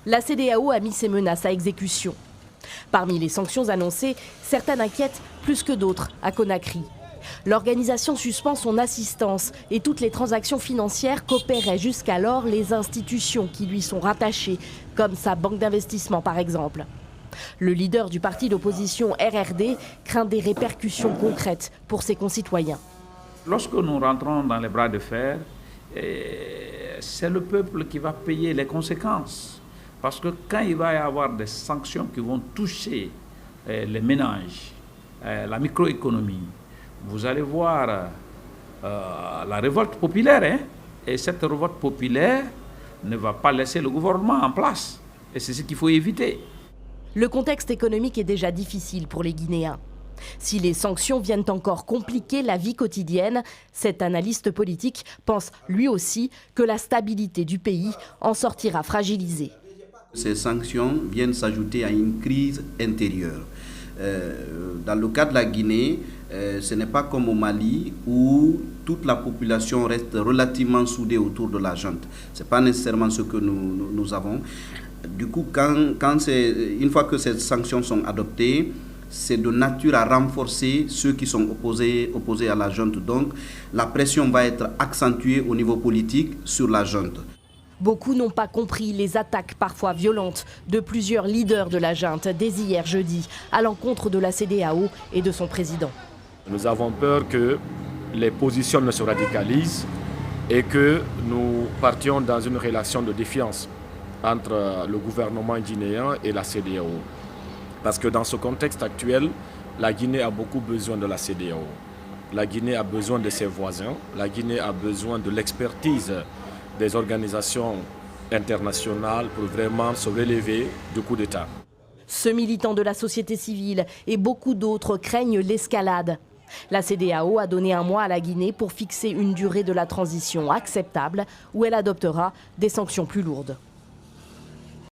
La CEDEAO a mis ses menaces à exécution. Parmi les sanctions annoncées, certaines inquiètent plus que d'autres à Conakry. L'organisation suspend son assistance et toutes les transactions financières qu'opéraient jusqu'alors les institutions qui lui sont rattachées, comme sa banque d'investissement par exemple. Le leader du parti d'opposition RRD craint des répercussions concrètes pour ses concitoyens. Lorsque nous rentrons dans les bras de fer, c'est le peuple qui va payer les conséquences. Parce que quand il va y avoir des sanctions qui vont toucher les ménages, la microéconomie, vous allez voir la révolte populaire. Et cette révolte populaire ne va pas laisser le gouvernement en place. Et c'est ce qu'il faut éviter. Le contexte économique est déjà difficile pour les Guinéens. Si les sanctions viennent encore compliquer la vie quotidienne, cet analyste politique pense lui aussi que la stabilité du pays en sortira fragilisée. Ces sanctions viennent s'ajouter à une crise intérieure. Dans le cas de la Guinée, ce n'est pas comme au Mali où toute la population reste relativement soudée autour de la junte. Ce n'est pas nécessairement ce que nous avons. Du coup, une fois que ces sanctions sont adoptées, c'est de nature à renforcer ceux qui sont opposés à la junte. Donc, la pression va être accentuée au niveau politique sur la junte. Beaucoup n'ont pas compris les attaques parfois violentes de plusieurs leaders de la junte dès hier jeudi à l'encontre de la CEDEAO et de son président. Nous avons peur que les positions ne se radicalisent et que nous partions dans une relation de défiance entre le gouvernement guinéen et la CEDEAO. Parce que dans ce contexte actuel, la Guinée a beaucoup besoin de la CEDEAO. La Guinée a besoin de ses voisins. La Guinée a besoin de l'expertise des organisations internationales pour vraiment se relever du coup d'État. Ce militant de la société civile et beaucoup d'autres craignent l'escalade. La CEDEAO a donné un mois à la Guinée pour fixer une durée de la transition acceptable où elle adoptera des sanctions plus lourdes.